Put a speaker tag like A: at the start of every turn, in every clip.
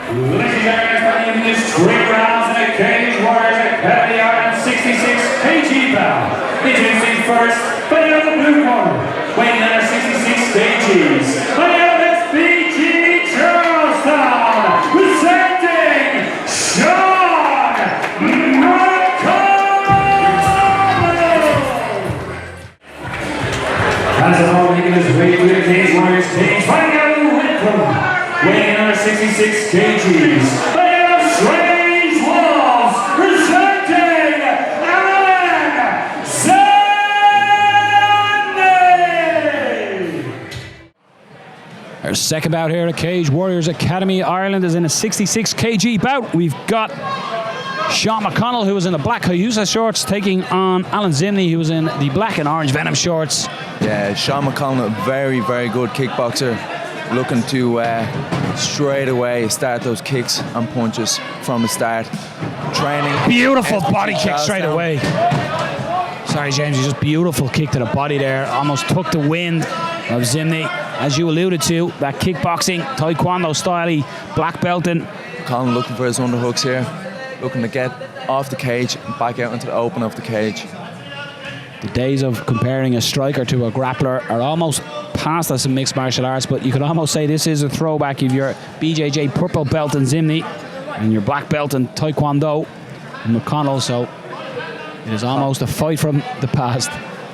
A: Ladies and gentlemen, in this 3 rounds in the Cage Warriors Academy Ireland 66 kg bout. Introducing first, fighting out of the blue corner, weighing in at 66 kgs. Fighting out of SBG Charlestown, presenting Sean McConnell. As a whole, making his way through the Cage Warriors cage, fighting out of the red corner, weighing in at 66 kgs. Fighting out of Strange Wolves, presenting
B: our second bout here at Cage Warriors Academy Ireland is in a 66 kg bout. We've got Sean McConnell, who was in the black Hayusa shorts, taking on Alan Zimmy, who was in the black and orange Venom shorts.
C: Yeah, Sean McConnell, a very, very good kickboxer, looking to straight away start those kicks and punches from the start. Training.
B: Beautiful body kick straight away. Sorry, James, just beautiful kick to the body there. Almost took the wind of Zimmy. As you alluded to, that kickboxing, taekwondo style, black belting.
C: McConnell looking for his underhooks here, looking to get off the cage and back out into the open of the cage.
B: The days of comparing a striker to a grappler are almost past us in mixed martial arts, but you could almost say this is a throwback of your BJJ purple belt in Zimny and your black belt in taekwondo and McConnell, so it is almost a fight from the past.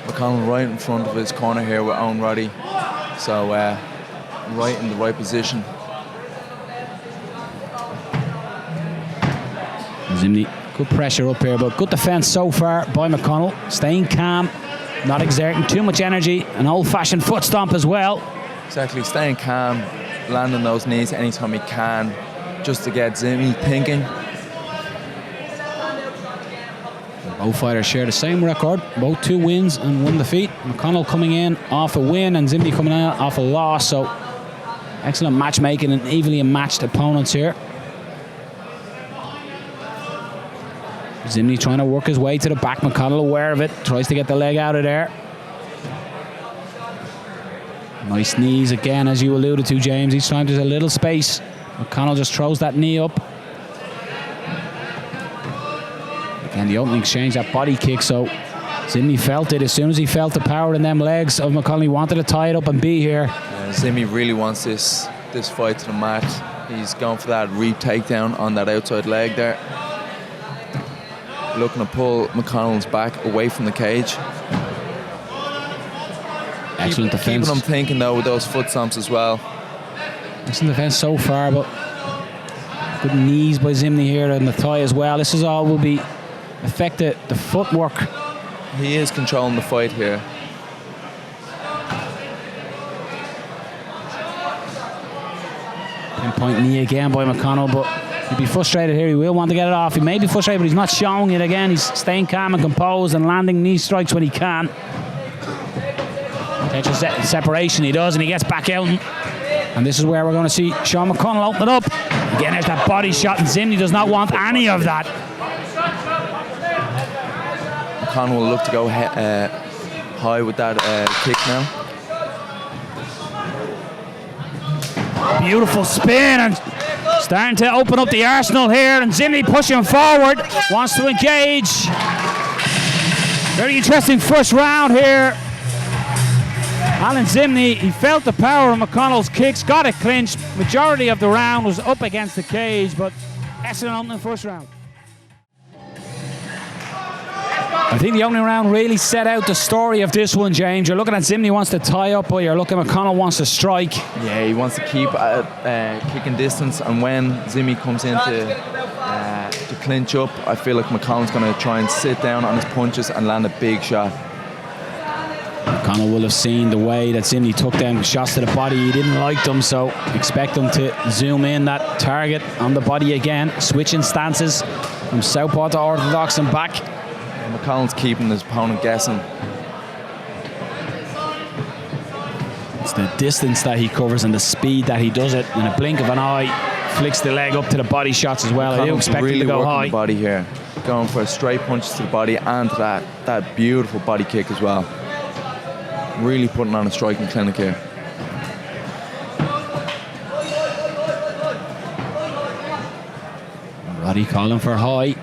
C: McConnell right in front of his corner here with Owen Roddy. So right in the right position.
B: Zimny, good pressure up here, but good defense so far by McConnell. Staying calm, not exerting too much energy, an old-fashioned foot stomp as well.
C: Exactly, staying calm, landing those knees anytime he can, just to get Zimmy thinking.
B: Both fighters share the same record, both 2 wins and 1 defeat. McConnell coming in off a win and Zimmy coming out off a loss, so excellent matchmaking and evenly matched opponents here. Zimmy trying to work his way to the back, McConnell aware of it, tries to get the leg out of there. Nice knees again, as you alluded to, James. Each time there's a little space, McConnell just throws that knee up. And the opening exchange, that body kick, so Zimmy felt it. As soon as he felt the power in them legs of McConnell, he wanted to tie it up and be here.
C: Yeah, Zimmy really wants this fight to the mat. He's going for that reap takedown on that outside leg there. Looking to pull McConnell's back away from the cage.
B: Excellent defense.
C: Keeping him thinking though with those foot stomps as well.
B: Excellent defense so far, but good knees by Zimny here and the thigh as well. This is all will be affect the footwork.
C: He is controlling the fight here.
B: Pinpoint knee again by McConnell, but he'll be frustrated here. He will want to get it off. He may be frustrated, but he's not showing it again. He's staying calm and composed and landing knee strikes when he can. Potential separation he does, and he gets back out. And this is where we're going to see Sean McConnell open it up. Again, there's that body shot, and Zimny does not want any of that.
C: McConnell will look to go high with that kick now.
B: Beautiful spin and starting to open up the arsenal here, and Zimmy pushing forward, wants to engage. Very interesting first round here. Alan Zimmy, he felt the power of McConnell's kicks, got it clinched. Majority of the round was up against the cage, but excellent opening first round. I think the opening round really set out the story of this one, James. You're looking at Zimmy wants to tie up, but you're looking at McConnell wants to strike.
C: Yeah, he wants to keep kicking distance, and when Zimmy comes in to clinch up, I feel like McConnell's going to try and sit down on his punches and land a big shot.
B: McConnell will have seen the way that Zimmy took them shots to the body. He didn't like them, so expect him to zoom in that target on the body again, switching stances from southpaw to orthodox and back.
C: McConnell's keeping his opponent guessing.
B: It's the distance that he covers and the speed that he does it. In a blink of an eye, flicks the leg up to the body shots as well. I do expect
C: really
B: him to go high.
C: The body here, going for straight punches to the body and that beautiful body kick as well. Really putting on a striking clinic here.
B: Body calling for high.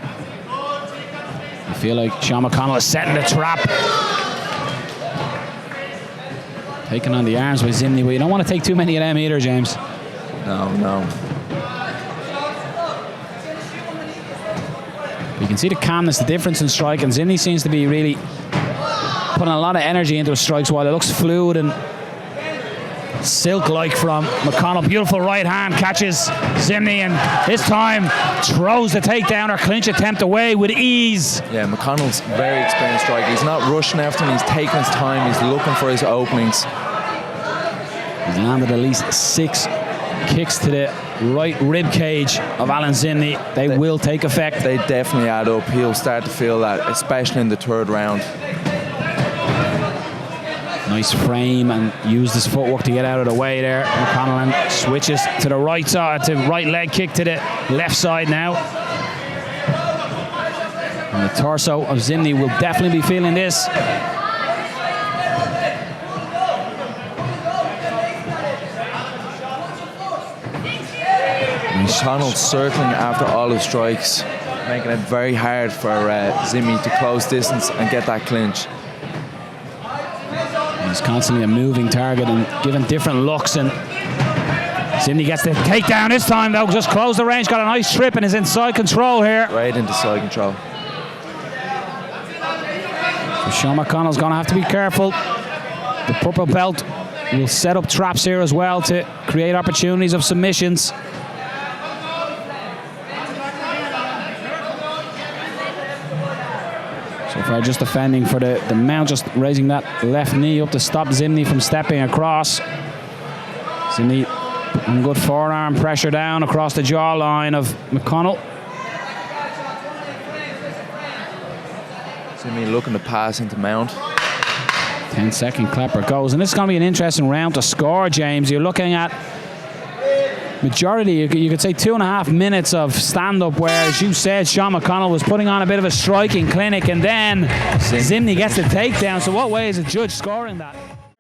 B: I feel like Sean McConnell is setting the trap. Taking on the arms with Zimny, but you don't want to take too many of them either, James.
C: No.
B: You can see the calmness, the difference in strike, and Zimny seems to be really putting a lot of energy into his strikes while it looks fluid and silk-like from McConnell. Beautiful right hand catches Zimny, and this time throws the takedown or clinch attempt away with ease.
C: Yeah, McConnell's very experienced striker. He's not rushing after him, he's taking his time, he's looking for his openings.
B: He's landed at least 6 kicks to the right rib cage of Alan Zimny. They will take effect.
C: They definitely add up. He'll start to feel that, especially in the third round.
B: Nice frame and used his footwork to get out of the way there. McConnell and switches to the right side, to right leg kick to the left side now. And the torso of Zimny will definitely be feeling this.
C: McConnell circling after all his strikes, making it very hard for Zimmy to close distance and get that clinch.
B: He's constantly a moving target and giving different looks, and Zimny gets the takedown this time though, just closed the range, got a nice trip and is in side control here.
C: Right into side control.
B: So Sean McConnell's going to have to be careful. The purple belt will set up traps here as well to create opportunities of submissions. So far just defending for the mount, just raising that left knee up to stop Zimny from stepping across. Zimny putting good forearm pressure down across the jawline of McConnell.
C: Zimmy looking to pass into mount.
B: 10-second clapper goes, and this is going to be an interesting round to score, James. You're looking at majority, you could say 2.5 minutes of stand-up where, as you said, Sean McConnell was putting on a bit of a striking clinic, and then Zimny gets the takedown. So what way is a judge scoring that?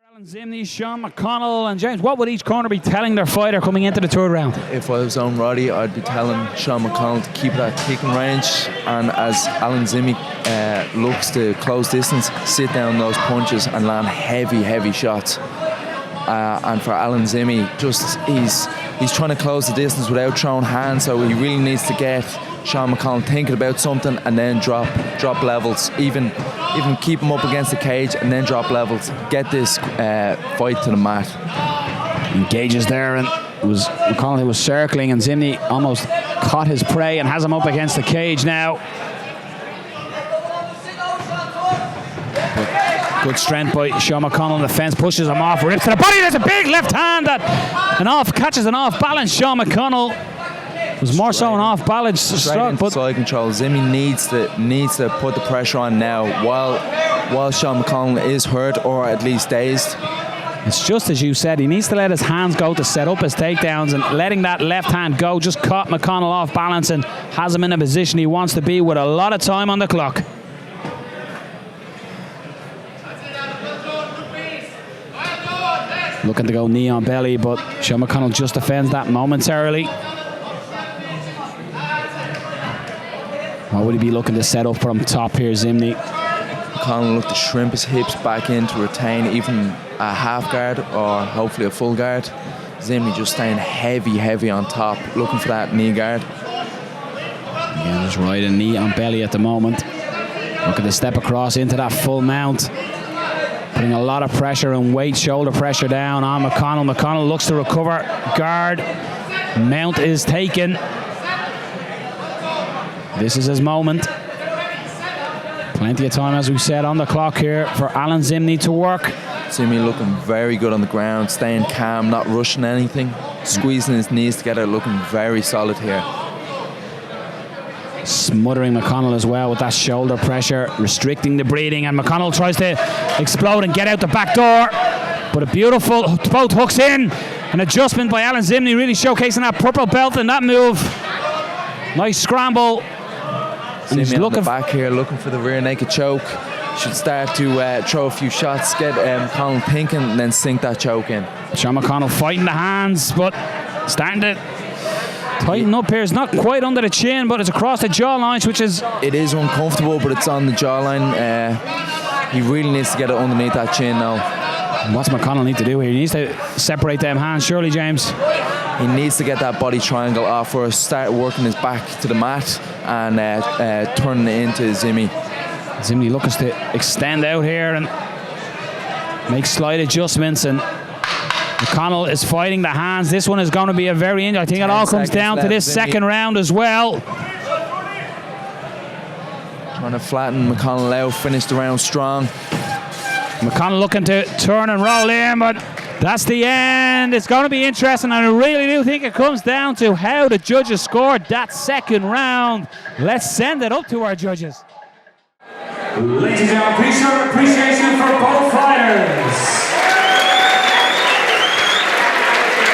B: Alan Zimny, Sean McConnell, and James, what would each corner be telling their fighter coming into the third round?
C: If I was on Roddy, I'd be telling Sean McConnell to keep that kicking range, and as Alan Zimmy looks to close distance, sit down those punches and land heavy shots. And for Alan Zimmy, just he's trying to close the distance without throwing hands, so he really needs to get Sean McConnell thinking about something and then drop levels, even keep him up against the cage and then drop levels, get this fight to the mat.
B: Engages there, and McConnell was circling, and Zimny almost caught his prey and has him up against the cage now. Good strength by Sean McConnell on the fence, pushes him off, rips to the body. There's a big left hand that catches an off balance. Sean McConnell was more so an off balance stroke, but
C: side control. Zimmy needs to put the pressure on now while Sean McConnell is hurt or at least dazed.
B: It's just as you said, he needs to let his hands go to set up his takedowns, and letting that left hand go just caught McConnell off balance and has him in a position he wants to be with a lot of time on the clock. Looking to go knee on belly, but Sean McConnell just defends that momentarily. What would he be looking to set up from top here, Zimny?
C: McConnell looked to shrimp his hips back in to retain even a half guard or hopefully a full guard. Zimny just staying heavy on top, looking for that knee guard.
B: Again, just riding knee on belly at the moment. Looking to step across into that full mount. Putting a lot of pressure and weight, shoulder pressure down on McConnell. McConnell looks to recover. Guard. Mount is taken. This is his moment. Plenty of time, as we said, on the clock here for Alan Zimny to work.
C: Zimmy looking very good on the ground, staying calm, not rushing anything, squeezing his knees together, looking very solid here.
B: Smothering McConnell as well with that shoulder pressure, restricting the breathing, and McConnell tries to explode and get out the back door, but a beautiful both hooks in. An adjustment by Alan Zimny, really showcasing that purple belt in that move. Nice scramble. And he's
C: looking back here, looking for the rear naked choke. Should start to throw a few shots, get McConnell thinking, and then sink that choke in.
B: Sean McConnell fighting the hands, but starting to Tighten up here. It's not quite under the chin, but it's across the jawline, which is...
C: It is uncomfortable, but it's on the jawline. He really needs to get it underneath that chin now.
B: What's McConnell need to do here? He needs to separate them hands, surely, James.
C: He needs to get that body triangle off first, start working his back to the mat and turning it into Zimmy.
B: Zimmy looking to extend out here and make slight adjustments, and McConnell is fighting the hands. This one is going to be a very I think it all comes down to this second round as well.
C: Trying to flatten McConnell out, finish the round strong.
B: McConnell looking to turn and roll in, but that's the end. It's going to be interesting, and I really do think it comes down to how the judges scored that second round. Let's send it up to our judges.
A: Ladies and gentlemen, please show your appreciation for both fighters.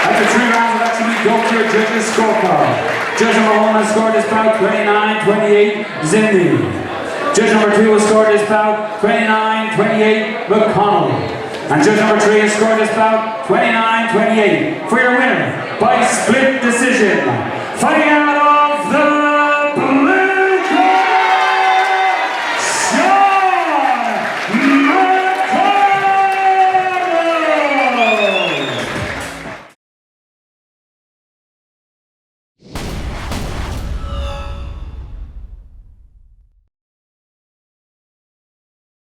A: After 3 rounds of action, we go to your judges' scorecard. Judge number 1 has scored this bout 29-28, Zimmy. Judge number 2 has scored this bout 29-28, McConnell. And judge number 3 has scored this bout 29-28 for your winner by split decision.